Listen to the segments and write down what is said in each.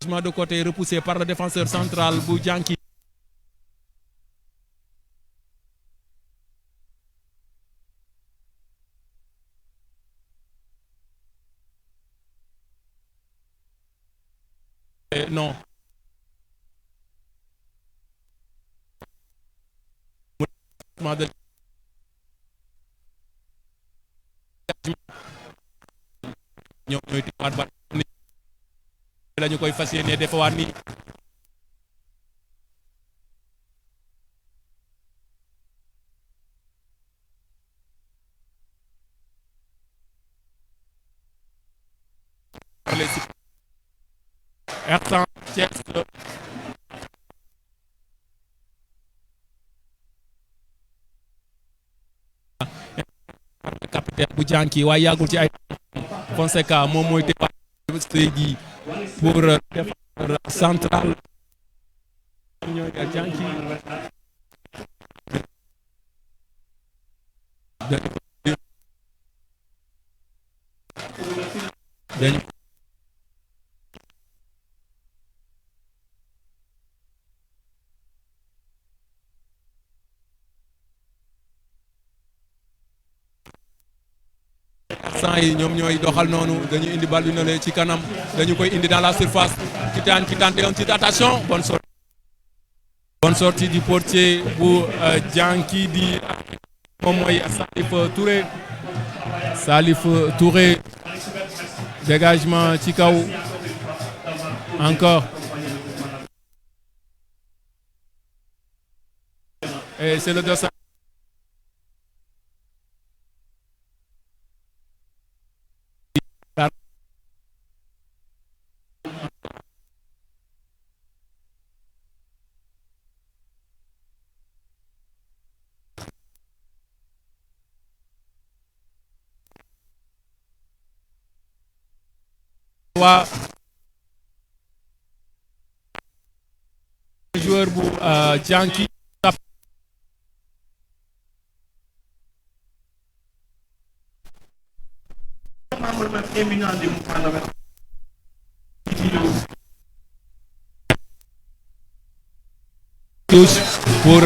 de côté repoussé par le défenseur central bu Janki. Non. ñoom ñooy teewaat ba la ñu koy fas yéene defawaat ni Ersan Thiès capitaine bu Janki waaye yàggul ci ay Fonseca moom mooy teewaat léegi pour défendre central ñooy Janki dañu sant yi ñoom ñooy doxal noonu dañu indi bal bi noonu ci kanam dañu koy indi dans la surface qui tente un petit attention bonne sortie du portier bu Janki di moom mooy Salif Touré dégagement ci kaw encore et c'est le dossard waa joueur bu Janki touche pour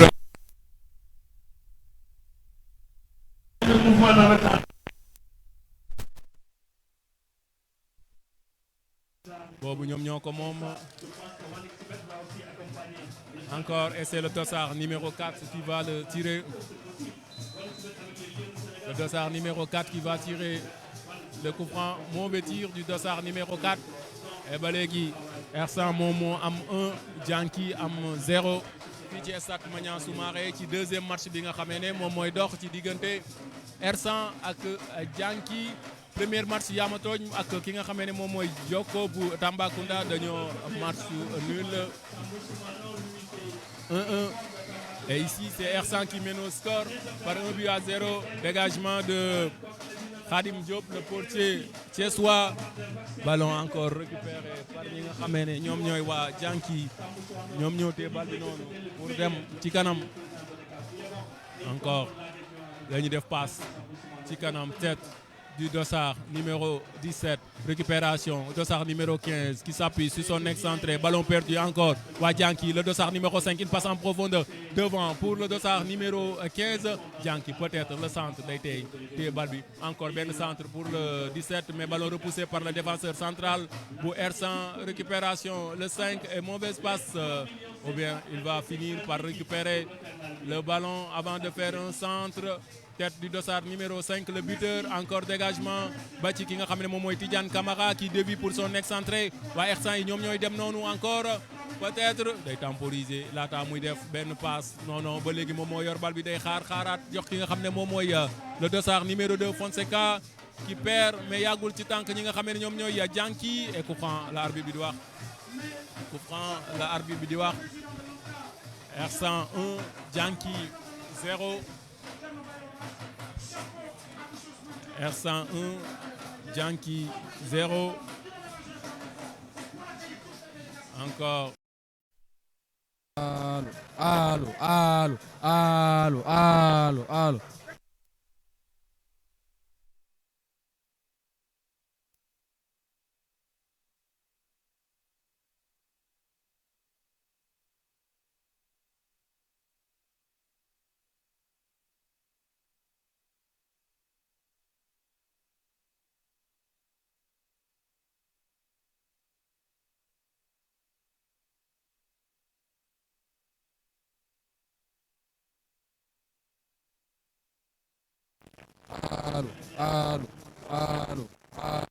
boobu ñoom ñoo ko moom encore et c'est le dossard numéro 4 qui va le tirer le dossard numéro 4 qui va tirer le coup franc mauvais tir du dossard numéro 4 et ba léegi Ersan moom moo am 1 Janki am 0 fii ci stade Maniang Soumaré ci deuxième match bi nga xamee ne moom mooy dox ci diggante Ersan ak Janki premier match Yamatooñ ak ki nga xamee ne moom mooy Jokko bu Tambacounda dañoo match nul 1-1 et ici c'est Ersan qui mène au score par 1-0 dégagement de Khadim Diop le portier thiessois ballon encore récupéré par ñi nga xamee ne ñoom ñooy waa Janki ñoom ñoo tee bal bi noonu pour dem ci kanam encore dañu def passe ci kanam tête du dossard numéro 17 récupération dossard numéro 15 qui s'appuie sur son excentré ballon perdu encore waa Janki le dossard numéro 5 il passe en profondeur devant pour le dossard numéro 15 Janki peut-être le centre day tey bal bi encore benn centre pour le 17 mais ballon repoussé par le défenseur central bu Ersan récupération le 5 et mauvaise passe ou bien il va finir par récupérer le ballon avant de faire un centre tête du dossard numéro 5 le buteur encore dégagement ba ci ki nga xam ne moom mooy Tidiane Camara qui dévie pour son excentré waa Ersan yi ñoom ñooy dem noonu encore peut-être day temporiser laata muy def benn passe non ba léegi moom moo yor bal bi day xaaraat jox ki nga xam ne moom mooy le dossard numéro 2 Fonseca qui perd mais yàggul ci tànk ñi nga xam ne ñoom ñooy Janki et coup franc la arbitre bi di wax coup franc la arbitre bi di wax Ersan 1 Janki 0 Ersan 1 Janki 0 encore allo allo allo allo allo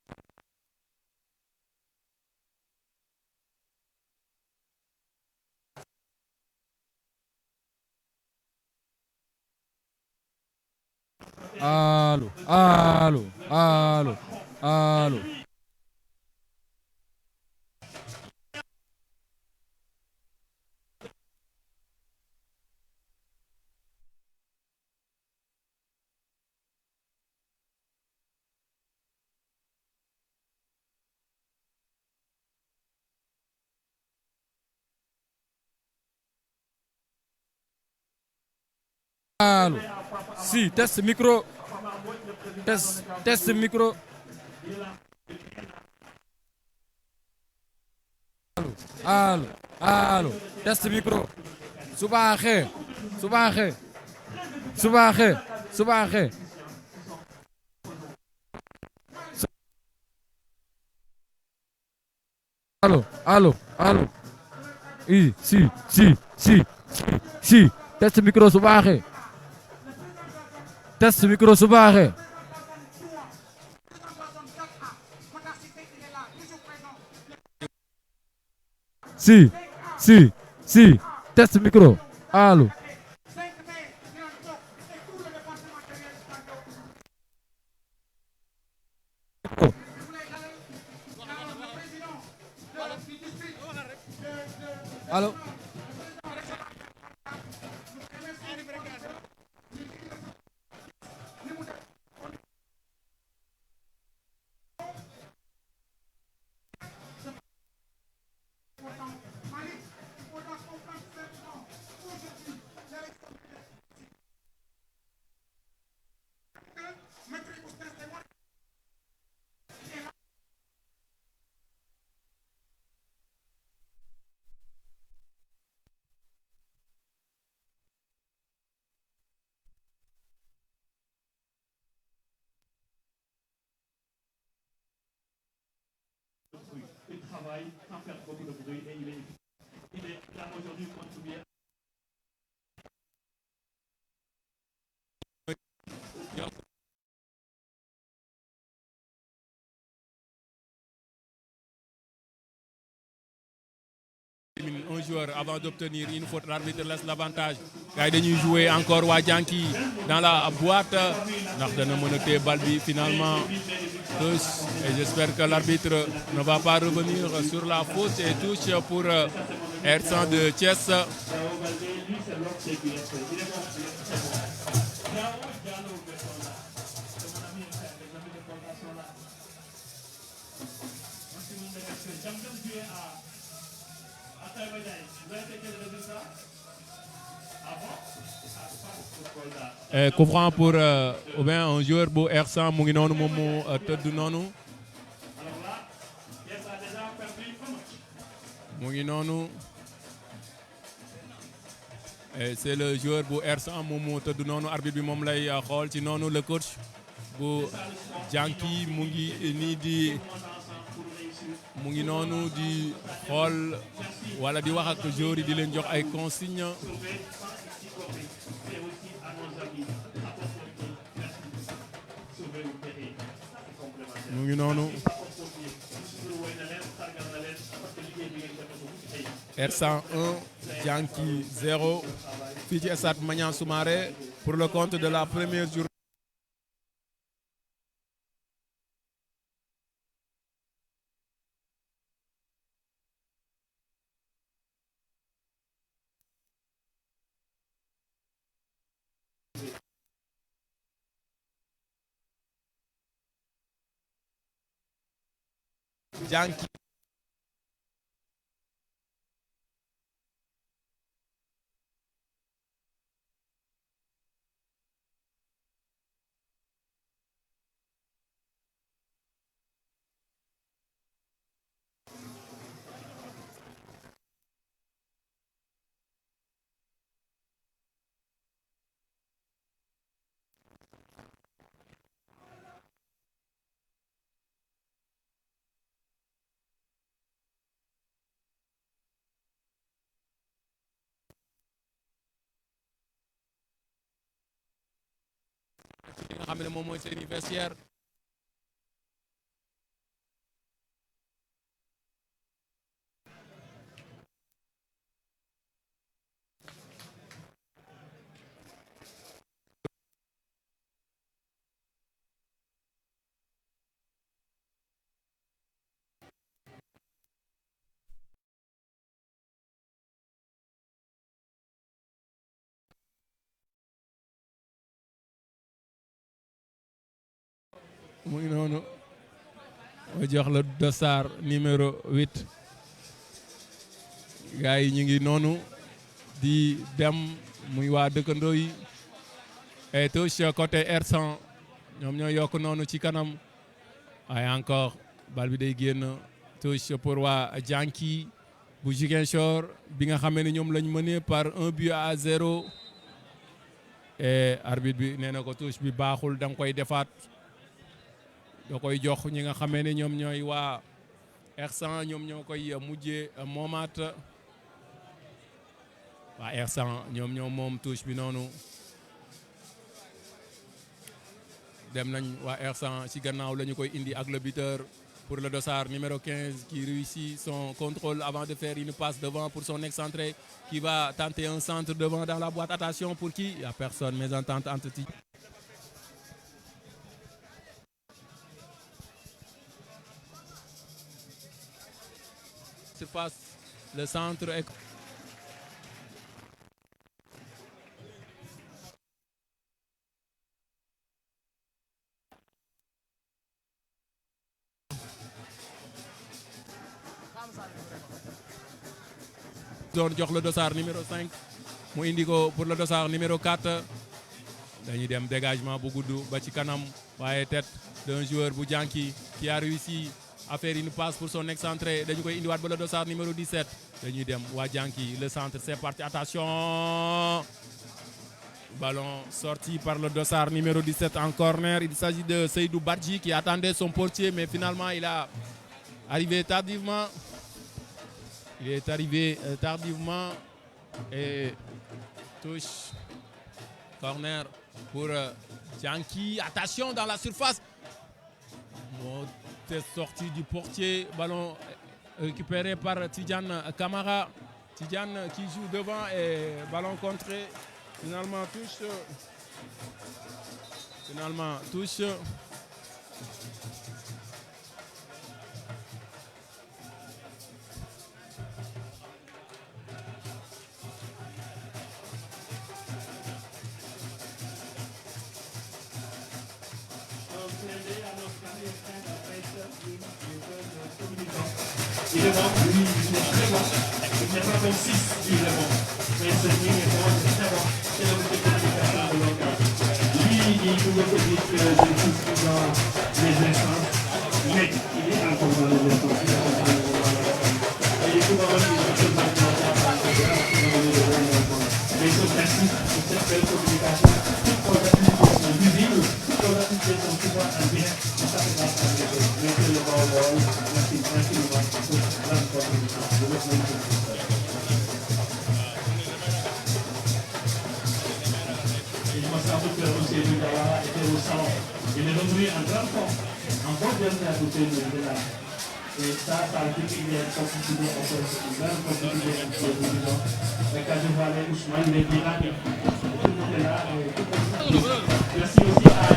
allo allo allo allo si test micro test micro allo allo test micro su baaxee su baaxee su baaxee su baaxee allo allo allo si test micro su baaxee test micro su baaxee si test micro allo allo un joueur avant d'obtenir une faute, l'arbitre laisse l'avantage. gars yi dañuy jouer encore waa Janki dans la boîte ndax dana mën a téye balle bi finalement touche et j'espère que l'arbitre ne va pas revenir sur la faute et touche pour R100 de Thiès. Coup franc pour ou bien un joueur bu R100 mu ngi noonu moom moo tëdd noonu mu ngi noonu et c'est le joueur bu R100 moom moo tëdd noonu arbitre bi moom lay xool ci noonu le coach bu Janki mu ngi nii di mu ngi noonu di xool wala di wax ak joueur yi di leen jox ay consignes. mu ngi noonu R101 Janki 0 fii ci stade Maniang Soumaré pour le compte de la première journée. Janki xam ne moom mooy seeni vestiaire. mu ngi noonu ma jox la dossard numéro 8 gars yi ñu ngi noonu di dem muy waa dëkkandoo yi et touche côté R100 ñoom ñoo yokk noonu ci kanam waaye encore bal bi day génn touche pour waa Janki bu Ziguinchor bi nga xamee ne ñoom lañ mené par 1-0 et arbitre bi nee na ko touche bi baaxul da nga koy defaat. da koy jox ñi nga xamee ne ñoom ñooy waa R100 ñoom ñoo koy mujjee moomaat waa R100 ñoom ñoo moom touche bi noonu dem nañ waa R100 ci gannaaw la ñu koy indi ak le buteur pour le dossard numéro 15 qui réussit son contrôle avant de faire une passe devant pour son excentré qui va tenter un centre devant dans la boîte. Attention pour qui? Il n'y a personne, mésentente entre qui. Surface, le centre est... doon jox le dossard numéro 5 mu indi ko pour le dossard numéro 4 dañuy dem dégagement bu gudd ba ci kanam waaye tête d'un joueur bu Janki qui a réussi à faire une passe pour son excentré dañu koy indiwaat ba le dossard numéro 17 dañuy dem waa Janki le centre c'est parti, attention, ballon sorti par le dossard numéro 17 en corner. Il s'agit de Seydou Badji qui attendait son portier mais finalement il a arrivé tardivement. Il est arrivé tardivement et touche corner pour Janki. Attention dans la surface. Tête sortie du portier. Ballon récupéré par Tidiane Camara. Tidiane qui joue devant et ballon contré. Finalement touche. Finalement touche. Il est bon, lui, il est très bon. Il n'est pas comme 6, lui, il est bon. Mais ce ligne est bon, c'est très bon. C'est le côté communication de l'organe. Lui, il pouvait te dire que je suis dans les instances, mais il est encore dans les instances. Et il faut avoir une chose à faire. Les choses classiques, c'est cette belle communication. Toutes les activités sont visibles, toutes les activités sont souvent en bien. Ça fait pas ça. Mettez le ball, merci, tranquillement. Il me semble que M. Boudala était au salon. Il est revenu en grande forme, en bonne dernière bouteille de là. Et ça a été qu'il y a une complicité entre une grande complicité entre les deux. Mais quand je vois les Ousmane, il est bien là. Tout le monde est là. Merci aussi à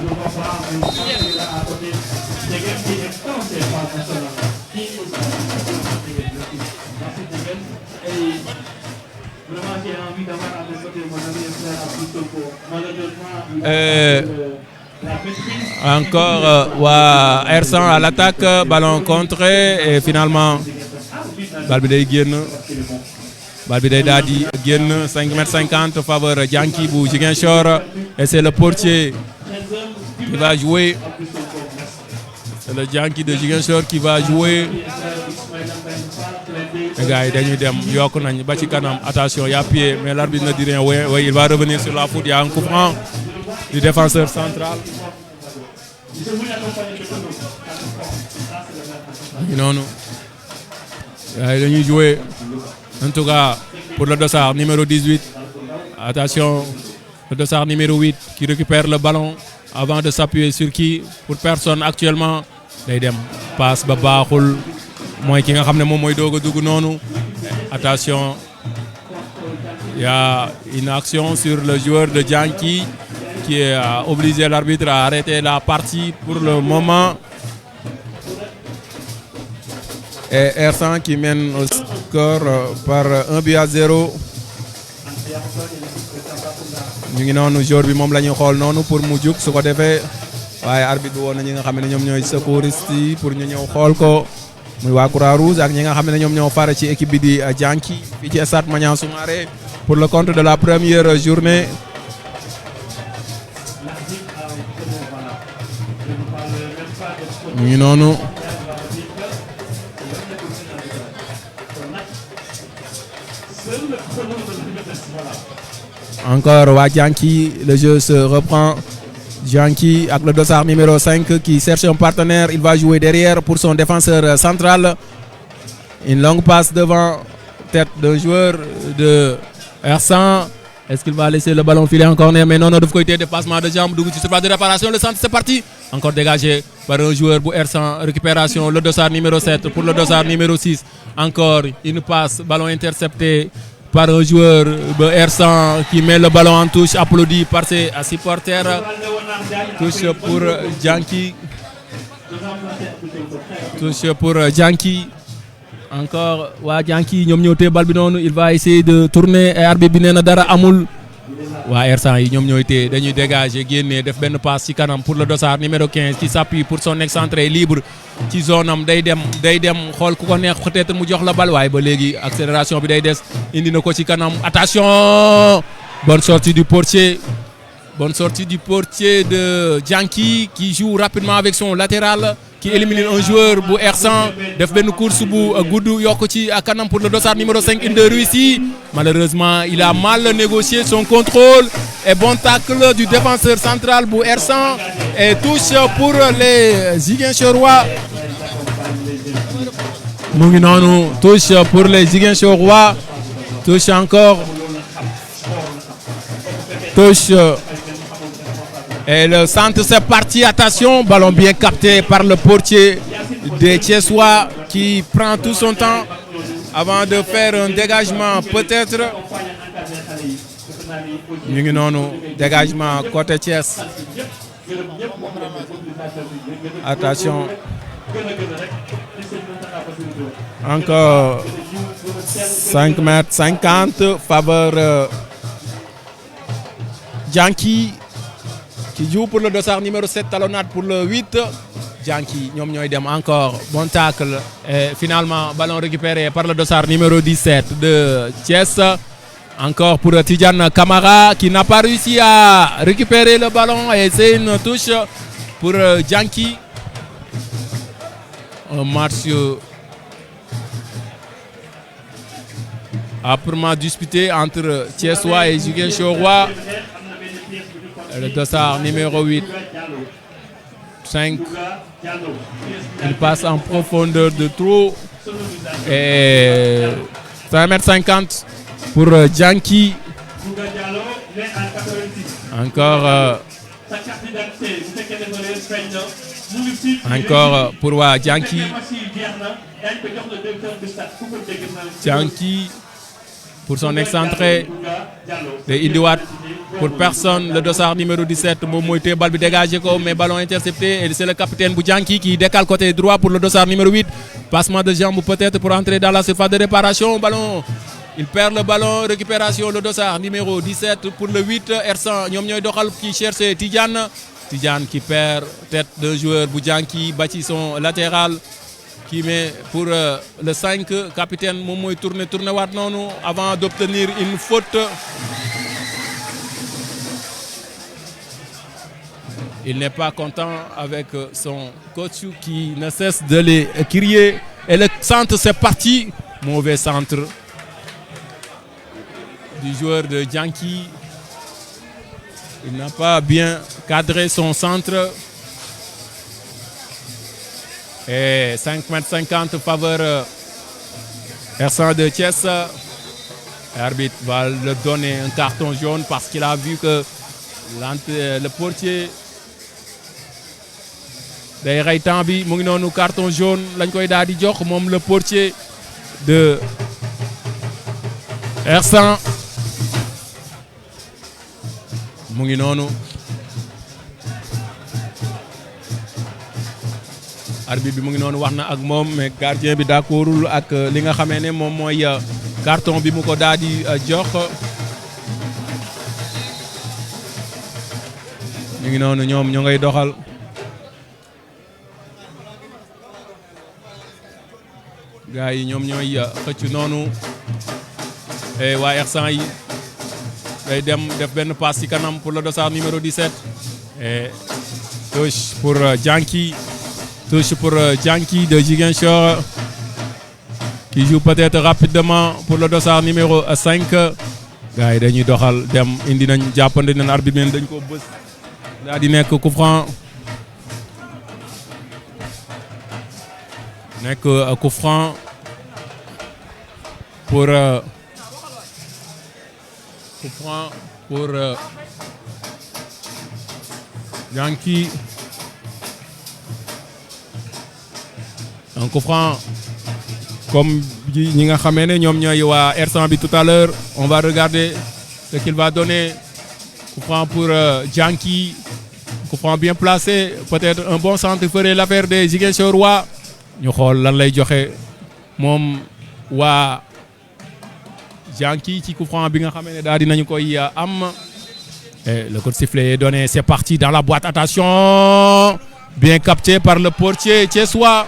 le revoir, qui est là à côté. C'est quelqu'un qui est dans ses pas nationales. Qui est aussi merci Degen. Et vraiment j'ai envie d'avoir à mes côtés mon ami et frère Abdou. Malheureusement, la maîtrise. Encore waa R100 à l'attaque, ballon contré et finalement bal bi day génn. Bal bi day daal di génn 5,50 m faveur Janki bu Ziguinchor et c'est le portier qui va jouer. C'est le Janki de Ziguinchor qui va jouer. Les gars yi dañuy dem yokk nañ ba ci kanam, attention, il y a pied mais l'arbitre ne dit rien. Oui, il va revenir sur la faute. Il y a un coup franc du défenseur central. Non. Gars yi dañuy jouer en tout cas pour le dossard numéro 18. Attention, le dossard numéro 8 qui récupère le ballon avant de s'appuyer sur qui pour personne actuellement day dem passe ba baaxul mooy ki nga xam ne moom mooy doog a dugg noonu attention il y a une action sur le joueur de Dianki qui a obligé l'arbitre à arrêter la partie pour le moment et R100 qui mène au score par 1-0. ñu ngi noonu joueur bi moom la ñu xool noonu pour mu jug su ko defee waaye arbitre bi woon na ñi nga xam ne ñoom ñooy secouriste yi pour ñu ñëw xool ko muy waa Croix-Rouge ak ñi nga xam ne ñoom ñoo fare ci équipe bi di Dianki fii ci stade Maniang Soumaré pour le compte de la première journée. ñu ngi noonu. Encore waa Dianki, le jeu se reprend. Dianki avec le dossard numéro 5 qui cherche un partenaire. Il va jouer derrière pour son défenseur central. Une longue passe devant tête d'un joueur de R100. Est-ce qu'il va laisser le ballon filer en corner? Mais non, de côté, dépassement de jambes, dugg ci surface de réparation. Le centre, c'est parti. Encore dégagé par un joueur pour R100. Récupération, le dossard numéro 7 pour le dossard numéro 6. Encore une passe, ballon intercepté par un joueur de R100 qui met le ballon en touche, applaudi par ses supporters. Touche pour Dianki. Touche pour Dianki. Encore waa Dianki ñoom ñoo téye bal bi noonu, il va essayer de tourner et arbitre bi nee na dara amul. waa R100 yi ñoom ñooy téye dañuy dégager génne def benn passe ci kanam pour le dossard numéro 15 qui s'appuie pour son excentré libre ci zone am day dem xool ku ko neex peut-être mu jox la bal waaye ba léegi accélération bi day des indi na ko ci kanam. Attention, bonne sortie du portier de Dianki qui joue rapidement avec son latéral qui élimine un joueur bu R100 def benn course bu gudd yokk ci kanam pour le dossard numéro 5 une de réussi. Malheureusement il a mal négocié son contrôle et bon tacle du défenseur central bu R100 et touche pour les Ziguinchorois. mu ngi noonu, touche pour les Ziguinchorois, touche encore, touche. Et le centre c'est parti, attention, ballon bien capté par le portier des Thiessois qui prend tout son temps avant de faire un dégagement peut-être. ñu ngi noonu, dégagement côté Thiès. Attention. Encore 5,50 m faveur Dianki qui joue pour le dossard numéro 7, talonnade pour le 8. Dianki ñoom ñooy dem encore, bon tacle et finalement ballon récupéré par le dossard numéro 17 de Thiès. Encore pour Tidiane Camara qui n'a pas réussi à récupérer le ballon et c'est une touche pour Dianki. Un match âprement disputé entre Thiessois et Ziguinchorois. Le dossard numéro 8, 5, il passe en profondeur de trop et 5,50 m pour Dianki. Encore pour waa Dianki. Dianki pour son excentré de indiwaat pour personne le dossard numéro 17 moom mooy téye bal bi dégagé ko mais ballon intercepté et c'est le capitaine bu Dianki qui décale côté droit pour le dossard numéro 8. Passement de jambe peut-être pour entrer dans la surface de réparation. Ballon, il perd le ballon, récupération le dossard numéro 17 pour le 8 R100 ñoom ñooy doxal qui cherche Tidiane qui perd tête d'un joueur bu Dianki ba ci son latéral qui met pour le 5 capitaine moom mooy tourner waat noonu avant d'obtenir une faute. Il n'est pas content avec son coach qui ne cesse de les crier et le centre c'est parti, mauvais centre du joueur de Dianki. Il n'a pas bien cadré son centre. Et 5,50 m faveur R100 de Thiès. L'arbitre va le donner un carton jaune parce qu'il a vu que le portier day rey temps bi mu ngi noonu carton jaune lañ koy daal di jox moom le portier de R100 mu ngi noonu arbitre bi mu ngi noonu wax na ak moom mais gardien bi d'accordul ak li nga xamee ne moom mooy carton bi mu ko daal di jox ñu ngi noonu ñoom ñoo ngay doxal gars yi ñoom ñooy xëcc noonu waa R100 yi day dem def benn passe ci kanam pour le dossard numéro 17 et touche pour Dianky de Ziguinchor qui joue peut-être rapidement pour le dossard numéro 5 gars yi dañuy doxal dem indi nañ jàppandi nañ arbitre bi dañ ko bës daa di nekk coup franc pour Dianky. Un coup franc comme ñi nga xamee ne ñoom ñooy waa R100 bi tout à l'heure on va regarder ce qu'il va donner. Coup franc pour Dianky. Coup franc bien placé peut-être un bon centre ferait l'affaire des Ziguinchorois ñu xool lan lay joxe moom waa Dianky ci coup franc bi nga xamee ne daal dinañu koy am. Et le coup de sifflet est donné, c'est parti dans la boîte, attention, bien capté par le portier thiessois.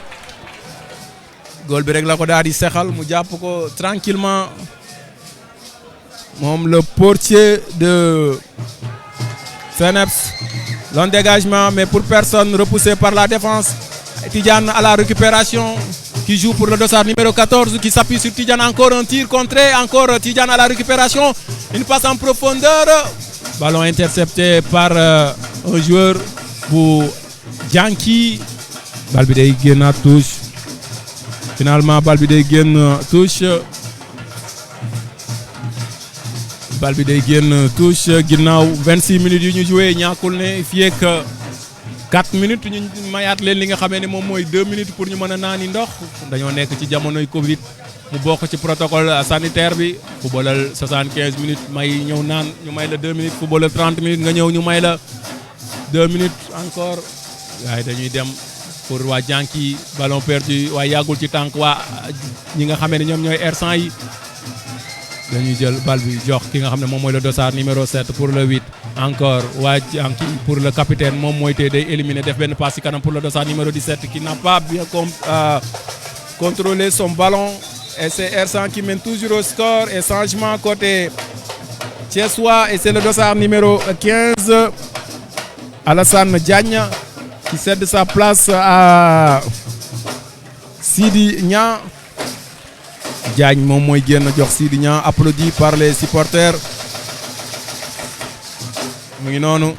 Goal bi rek la ko daal di sexal mu jàpp ko tranquillement moom le portier de Seneps. Long dégagement mais pour personne, repoussé par la défense. Tidiane à la récupération qui joue pour le dossard numéro 14 qui s'appuie sur Tidiane, encore un tir contré, encore Tidiane à la récupération, une passe en profondeur. Ballon intercepté par un joueur bu Dianky. Bal bi day génn touche. Finalement bal bi day génn touche. Bal bi day génn touche ginnaaw 26 minutes yu ñu joué ñàkkul ne fii ak 4 minutes ñu mayaat leen li nga xamee ne moom mooy 2 minutes pour ñu mën a naani ndox. Dañoo nekk ci jamonoy Covid. mu bokk ci protocole sanitaire bi footballal 75 minutes may ñëw naan ñu may la 2 minutes footballal 30 minutes nga ñëw ñu may la 2 minutes encore waaye dañuy dem pour waa Dianky ballon perdu waaye yàggul ci tànk waa ñi nga xamee ne ñoom ñooy R100 yi dañuy jël bal bi jox ki nga xam ne moom mooy le dossard numéro 7 pour le 8 encore waa Dianky pour le capitaine moom mooy tey day éliminer def benn passe ci kanam pour le dossard numéro 17 qui n'a pas bien contrôlé son ballon. Et c'est R100 qui mène toujours au score et changement côté thiessois et c'est le dossard numéro 15 Alassane Diagne qui cède sa place à Sidi Niang. Diagne moom mooy génn jox Sidi Niang applaudi par les supporters mu ngi noonu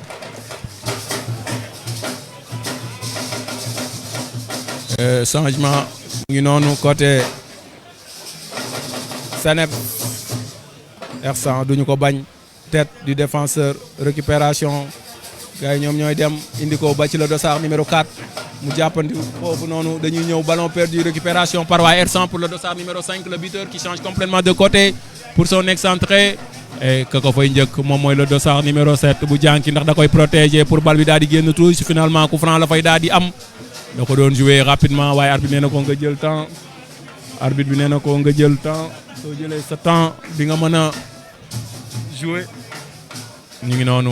changement mu ngi noonu côté Seneps. R100 duñu ko bañ tête du défenseur récupération gars yi ñoom ñooy dem indi ko ba ci le dossard numéro 4 mu jàppandi foofu noonu dañuy ñëw ballon perdu récupération par waa R100 pour le dossard numéro 5 le buteur qui change complètement de côté pour son excentré et que ko fay njëkk moom mooy le dossard numéro 7 bu Dianky ndax da koy protéger pour bal bi daal di génn touche finalement coup franc la fay daal di am da ko doon jouer rapidement waaye arbitre nee na ko nga jël temps arbitre bi nee na ko nga jël temps soo jëlee sa temps bi nga mën a jouer ñu ngi noonu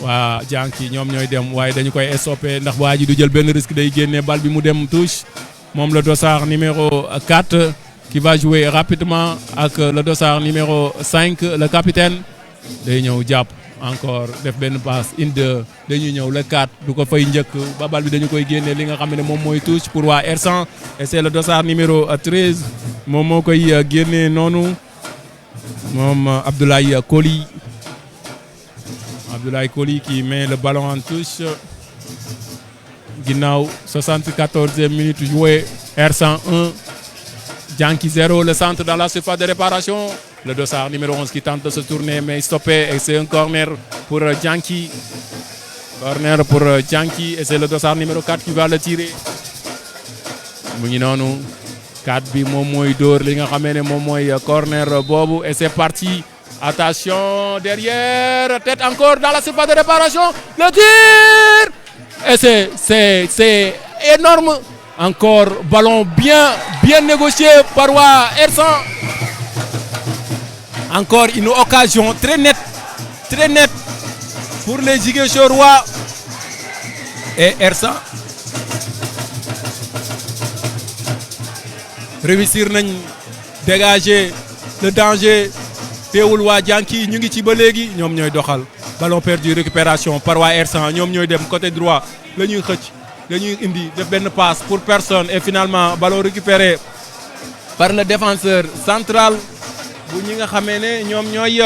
waa Dianky ñoom ñooy dem waaye dañu koy stoppé ndax waa ji du jël benn risque day génnee bal bi mu dem touche moom le dossard numéro 4 qui va jouer rapidement ak le dossard numéro 5 le capitaine day ñëw jàpp encore def benn passe une deux dañuy ñëw le 4 du ko fay njëkk ba bal bi dañu koy génnee li nga xam ne moom mooy touche pour waa R100 et c'est le dossard numéro 13 moom moo koy génnee noonu moom Abdoulaye Coly qui met le ballon en touche ginnaaw 74e minute jouée R100 1 Dianky 0 le centre dans la surface de réparation le dossard numéro 11 qui tente de se tourner mais stoppé et c'est un corner pour Dianky Corner pour Djanki et c'est le dossard numéro 4 qui va le tirer. mu ngi noonu 4 bi moom mooy dóor li nga xamee ne moom mooy corner boobu et c'est parti. Attention derrière, tête encore dans la surface de réparation, le tir et c'est énorme. Encore ballon bien négocié par waa Ersan. Encore une occasion très nette pour les Ziguinchorois et Ersan. Réussir nañ dégager le danger. teewul waa Djanki ñu ngi ci ba léegi ñoom ñooy doxal ballon perdu récupération par waa Ersan ñoom ñooy dem côté droit la ñuy xëcc dañuy indi def benn passe pour personne et finalement ballon récupéré par le défenseur central bu ñi nga xamee ne ñoom ñooy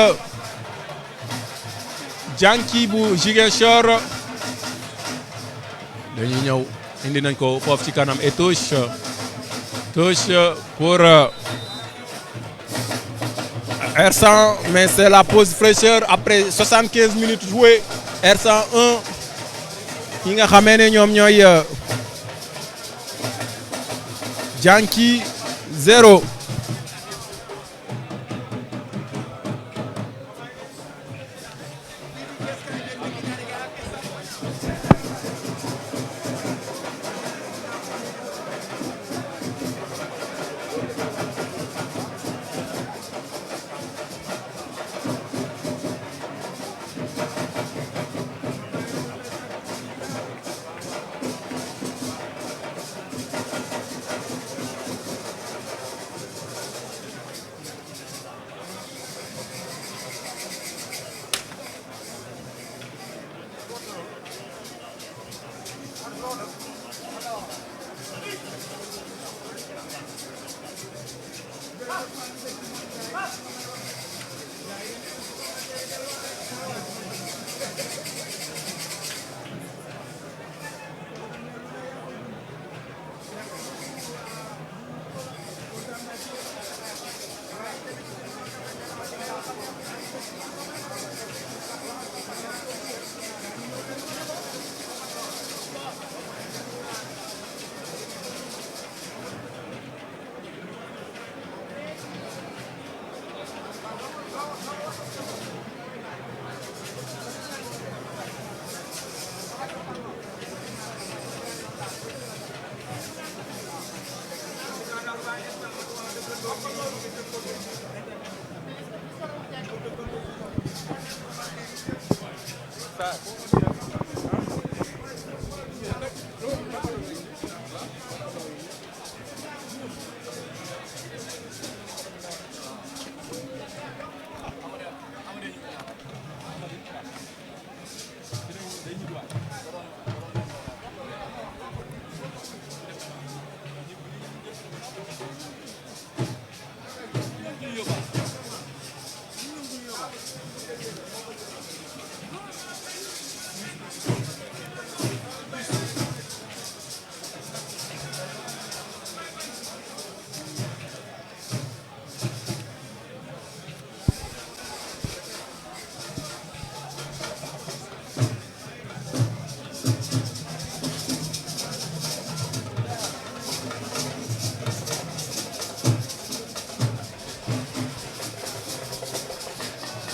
Djanki bu Ziguinchor dañuy ñëw indi nañ ko foofu ci kanam et touche pour Ersan, mais c'est la pause fraîcheur après 75 minutes jouées. Ersan 1 ñi nga xamee ne ñoom ñooy Djanki 0.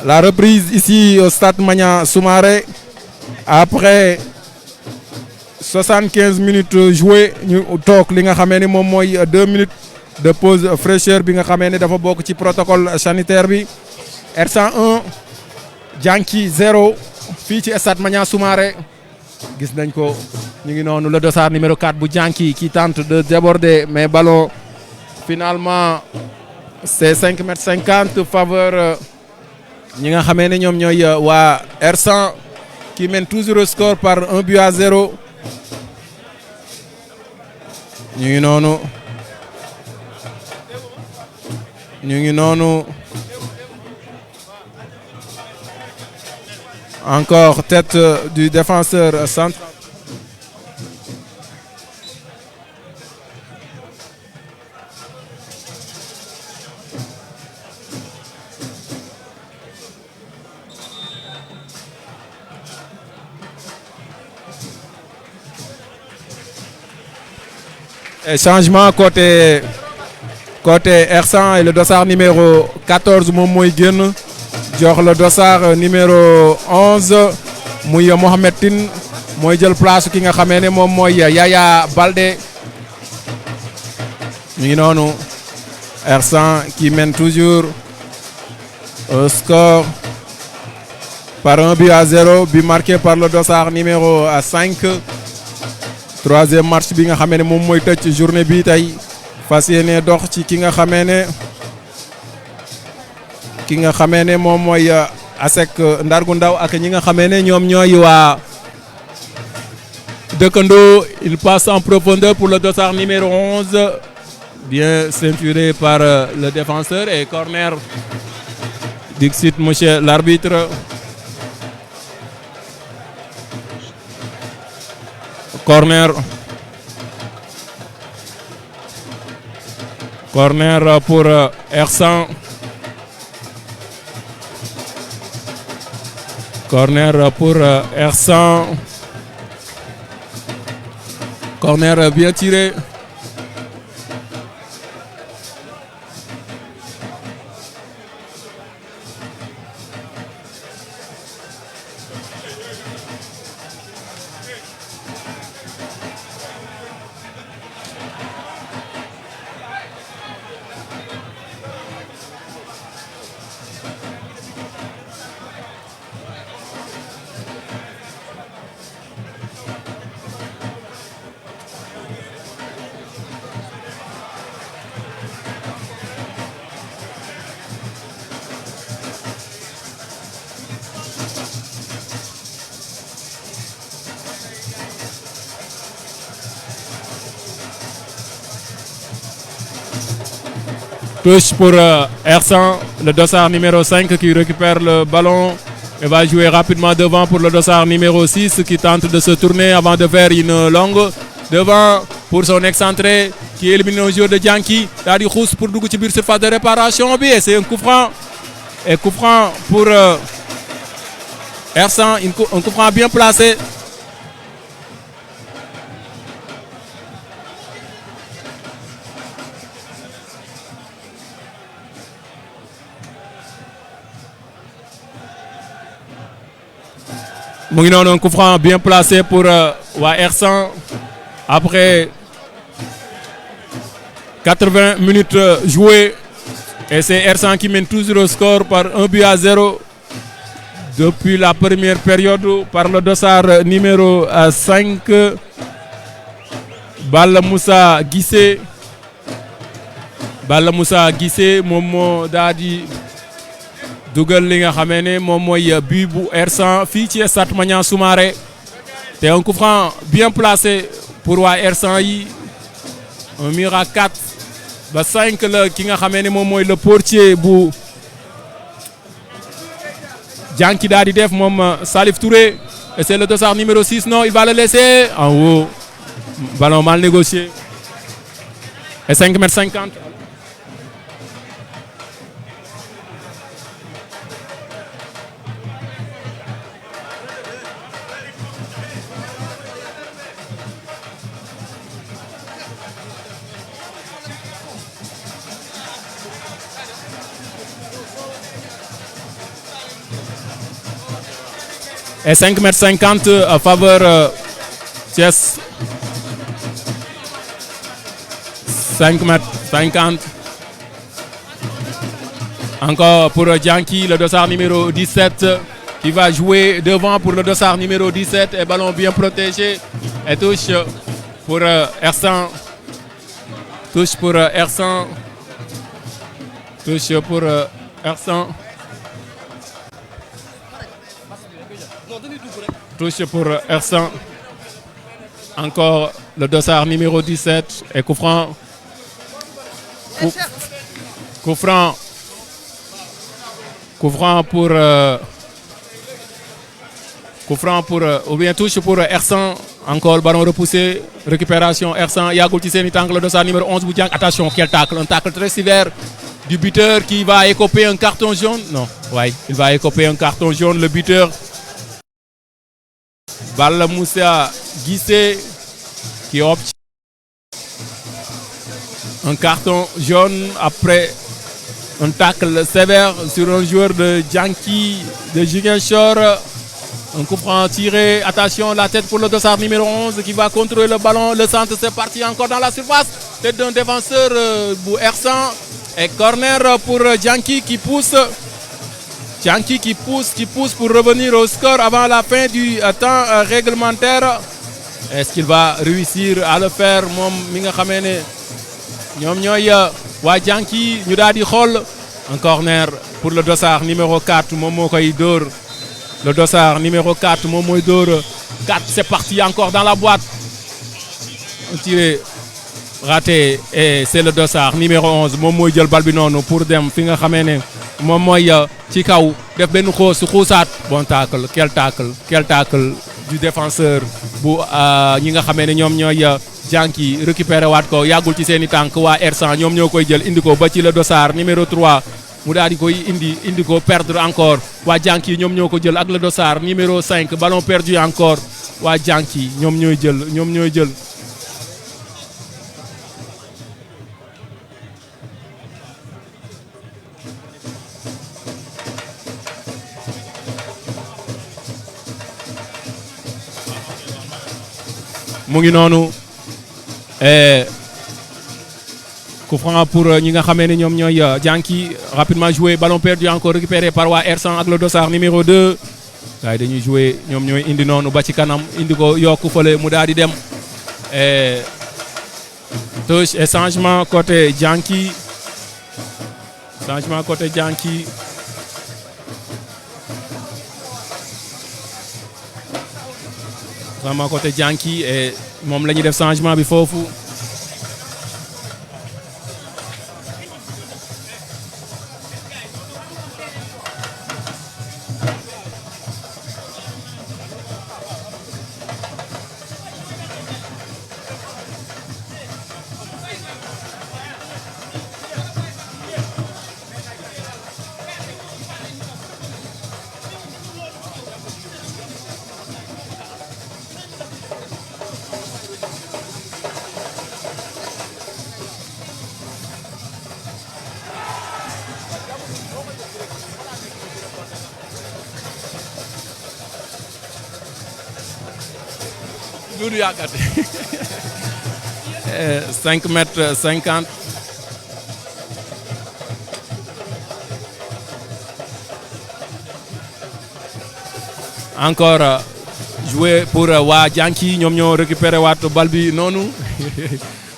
La reprise ici au stade Maniang Soumaré après 75 minutes jouées ñu toog li nga xamee ni moom mooy 2 minutes de pause fraîcheur bi nga xamee ne dafa bokk ci protocole sanitaire bi. Ersan 1 Djanki 0 fii ci stade Maniang Soumaré gis nañ ko ñu ngi noonu le dossard numéro 4 bu Djanki qui tente de déborder mais ballon finalement c'est 5,50 m faveur ñi nga xamee ne ñoom ñooy waa Ersan qui mène toujours au score par 1-0. ñu ngi noonu encore tête du défenseur central. Et changement côté R100 et le dossard numéro 14 moom mooy génn jox le dossard numéro 11 muy Mohamed Tine mooy jël place ki nga xamee ne moom mooy Yaya Baldé mi ngi noonu R100 qui mène toujours au score par 1-0, but marqué par le dossard numéro 5. Troisième match bi nga xamee ne moom mooy tëj journée bi tey fas yéene dox ci ki nga xamee ne moom mooy ASEC Ndargu Ndaw ak ñi nga xamee ne ñoom ñooy waa dëkkandoo. Il passe en profondeur pour le dossard numéro 11, bien ceinturé par le défenseur, et corner dixit monsieur l'arbitre. Corner pour R100. Corner pour R100. Corner bien tiré. Touche pour R100, le dossard numéro 5 qui récupère le ballon et va jouer rapidement devant pour le dossard numéro 6 qui tente de se tourner avant de faire une longue. Devant pour son excentré qui élimine le joueur de Djanki. Daal di xuus pour dugg ci biir surface de réparation bi, et c'est un coup franc. Et coup franc pour R100, un coup franc bien placé. mu ngi noonu un coup franc bien placé pour waa R100 après 80 minutes jouées, et c'est R100 qui mène toujours au score par 1-0 depuis la première période par le dossard numéro 5 Balla Moussa Guissé moom moo daa di dugal li nga xamee ne moom mooy but bu R100 fii ci stade Maniang Soumaré, te un coup franc bien placé pour waa R100 yi. Un mur à 4 ba 5 la ki nga xamee ne moom mooy le portier bu Djanki daa di def moom Salif Touré, et c'est le dossard numéro 6. Non, il va le laisser en haut. Ballon mal négocié. Et 5,50 m. Et 5,50 m à faveur Thiès. 5,50 m. Encore pour Djanki, le dossard numéro 17 qui va jouer devant pour le dossard numéro 17, et ballon bien protégé, et touche pour R100. Touche pour R100. Touche pour R100. Touche pour R100. Encore le dossard numéro 17 et coup franc. Coup franc pour ou bien touche pour R100. Encore le ballon repoussé, récupération R100. Yagul ci seeni tànk, le dossard numéro 11 bu Djank. Attention, quel tacle, un tacle très sévère du buteur qui va écoper un carton jaune. Non, ouais, il va écoper un carton jaune, le buteur. Balla Moussa Guissé qui opte Un carton jaune après un tacle sévère sur un joueur de Janki de Ziguinchor. Un coup franc tiré. Attention, la tête pour le dossard numéro 11 qui va contrôler le ballon. Le centre, c'est parti encore dans la surface. Tête d'un défenseur pour Ersan. Et corner pour Janki qui pousse. Janki qui pousse pour revenir au score avant la fin du temps réglementaire. Est-ce qu'il va réussir à le faire? Moom mi nga xamee ne ñoom ñooy waa Janki ñu daal di xool. Un corner pour le dossard numéro 4 moom moo koy dóor. Le dossard numéro 4 moom mooy dóor. 4 c'est parti encore dans la boîte. Un tiré raté et c'est le dossard numéro 11 moom mooy jël bal bi noonu pour dem fi nga xamee ne moom mooy ci kaw def benn xuusaat. Bon tacle, quel tacle du défenseur bu ñi nga xamee ne ñoom ñooy Janki récupéré waat ko yàggul ci seeni tànk waa Ersan ñoom ñoo koy jël indi ko ba ci le dossard numéro 3 mu daal di koy indi ko perdre encore waa Janki ñoom ñoo ko jël ak le dossard numéro 5 ballon perdu encore waa Janki ñoom ñooy jël. mu ngi noonu coup franc pour ñi nga xamee ne ñoom ñooy Janki rapidement joué ballon perdu encore récupéré par waa Ersan ak le dossard numéro 2 gars yi dañuy joué ñoom ñooy indi noonu ba ci kanam indi ko yokku fële mu daal di dem touche et changement côté Janki changement côté Janki et moom la ñuy def changement bi foofu. Doudou Yakate 5 mètres 50 encore joué pour waa Janki ñoom ñoo récupéré waat bal bi noonu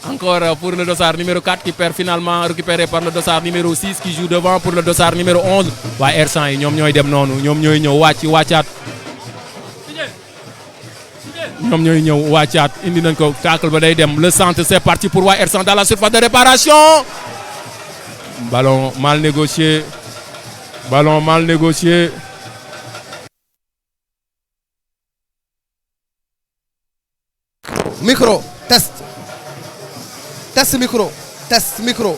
encore pour le dossard numéro 4 qui perd finalement récupéré par le dossard numéro 6 qui joue devant pour le dossard numéro 11 waa Ersan yi ñoom ñooy dem noonu ñoom ñooy ñëw wàccaat ñoom ñooy ñëw wàccaat indi nañ ko tacle ba day dem le centre c'est parti pour waa Ersan dans la surface de réparation ballon mal négocié micro test micro test micro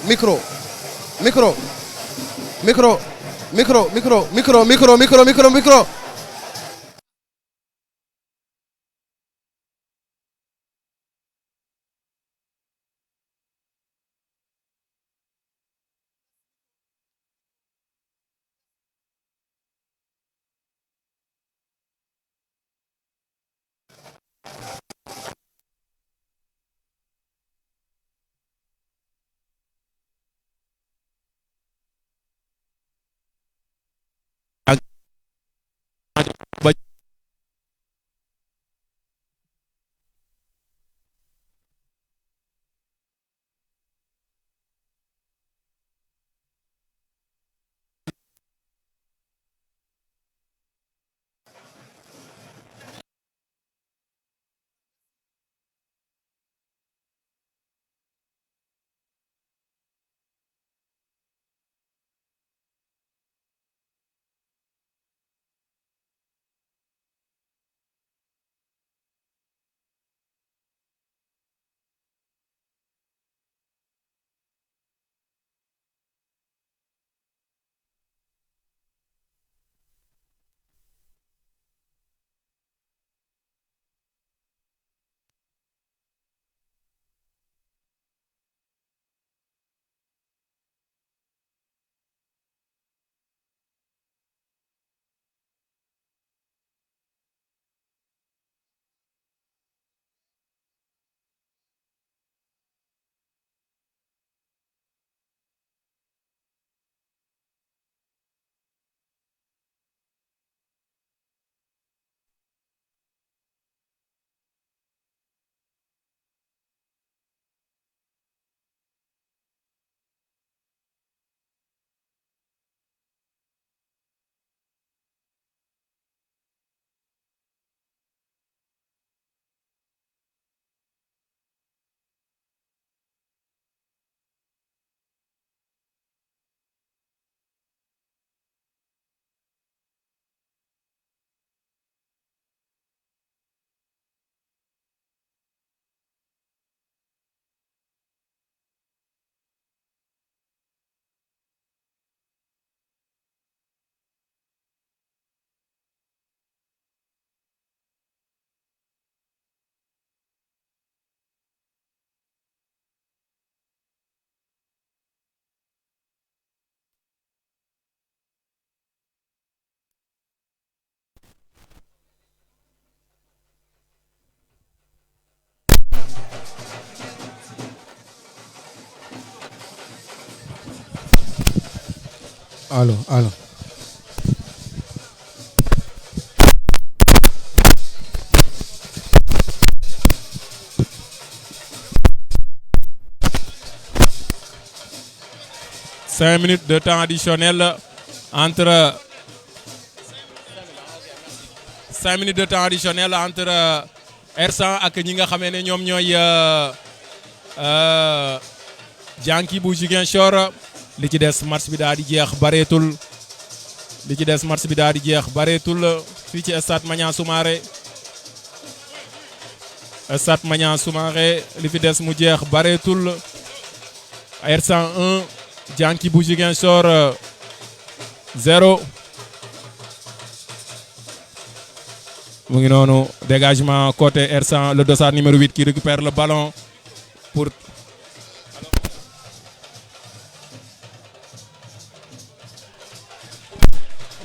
Allo. Cinq minutes de temps additionnel entre 5 minutes de temps additionnel entre R100 ak ñi nga xamee ne ñoom ñooy Janki bu Ziguinchor. li ci des match bi daal di jeex bareetul fii ci stade Maniang Soumaré li fi des mu jeex bareetul. R101 Janki bu Ziguinchor 0. mu ngi noonu dégagement côté R100 le dossard numéro 8 qui récupère le ballon pour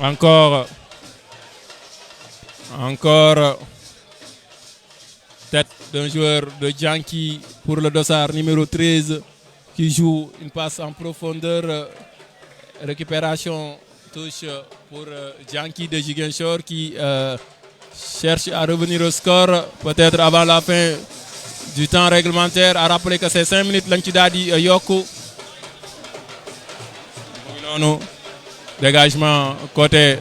encore tête d'un joueur de Janki pour le dossard numéro 13 qui joue une passe en profondeur, récupération, touche pour Janki de Ziguinchor qui cherche à revenir au score peut-être avant la fin du temps réglementaire. À rappeler que c'est 5 minutes lañ ci daal di yokku. Non, dégagement côté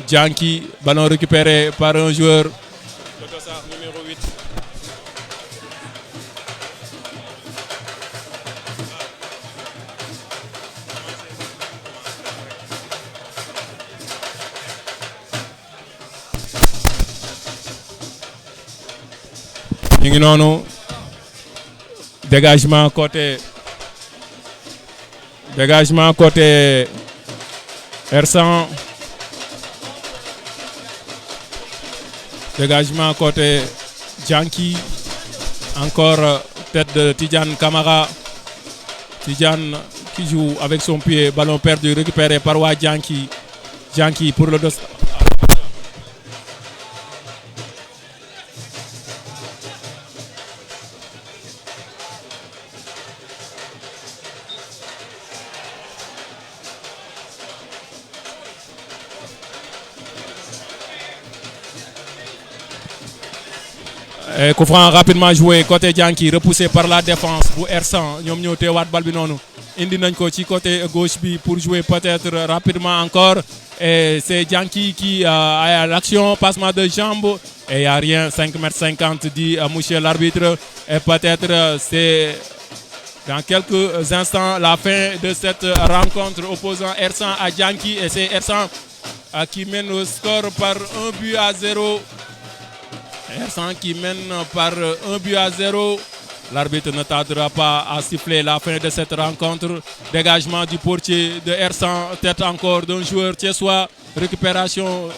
Janki, ballon récupéré par un joueur, le dossard numéro 8. ñu ngi noonu dégagement côté R100, dégagement côté Janki, encore tête de Tidiane Camara. Tidiane qui joue avec son pied, ballon perdu récupéré par waa Janki pour le dos. Coup franc rapidement joué côté Janki, repoussé par la défense bu R100. ñoom ñoo teewaat bal bi noonu indi nañ ko ci côté gauche bi pour jouer peut-être rapidement encore, et c'est Janki qui a l'action, passement de jambes et il n'y a rien. 5,50 m dit monsieur l'arbitre, et peut-être c'est dans quelques instants la fin de cette rencontre opposant R100 à Janki, et c'est R100 qui mène au score par 1-0. R100 qui mène par 1-0. L'arbitre ne tardera pas à siffler la fin de cette rencontre. Dégagement du portier de R100, tête encore d'un joueur thiessois. Récupération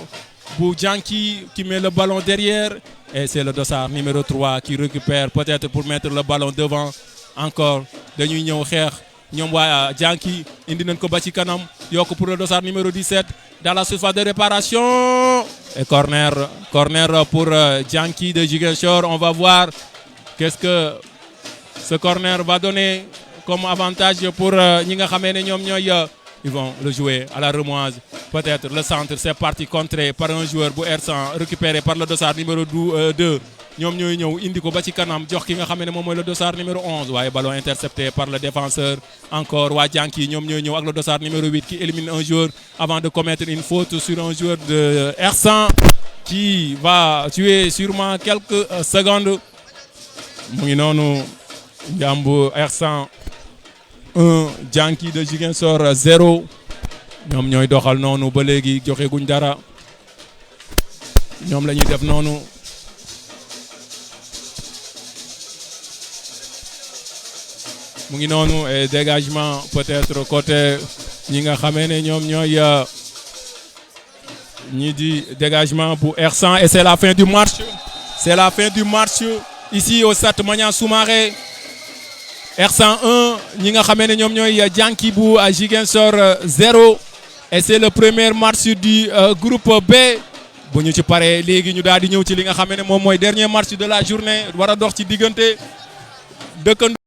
pour Janki qui met le ballon derrière. Et c'est le dossard numéro 3 qui récupère peut-être pour mettre le ballon devant. Encore dañuy ñëw xeex ñoom waa Janki indi nañ ko ba ci kanam, yokk pour le dossard numéro 17 dans la surface de réparation. Et corner pour Janki de Ziguinchor. On va voir qu'est-ce que ce corner va donner comme avantage pour ñi nga xamee ne ñoom ñooy ils vont le jouer à la remoise. Peut-être le centre, c'est parti, contré par un joueur bu R100, récupéré par le dossard numéro 2. ñoom ñooy ñëw indi ko ba ci kanam jox ki nga xam ne moom mooy le dossard numéro 11, waaye ballon intercepté par le défenseur. Encore waa Janki ñoom ñooy ñëw ak le dossard numéro 8 qui élimine un joueur avant de commettre une faute sur un joueur de R100 qui va tuer sûrement quelques secondes. mu ngi noonu njàmbu R100 1, Janki de Ziguinchor 0. ñoom ñooy doxal noonu ba léegi joxe guñ dara, ñoom la ñuy def noonu. mu ngi noonu et dégagement peut-être côté ñi nga xamee ne ñoom ñooy ñi di dégagement pour R100, et c'est la fin du match. C'est la fin du match ici au stade Maniang Soumaré. R101 ñi nga xamee ne ñoom ñooy Janki bu Ziguinchor 0, et c'est le premier match du groupe B. bu ñu ci paree léegi ñu daal di ñëw ci li nga xamee ne moom mooy dernier match de la journée war a dox ci diggante dëkkandoo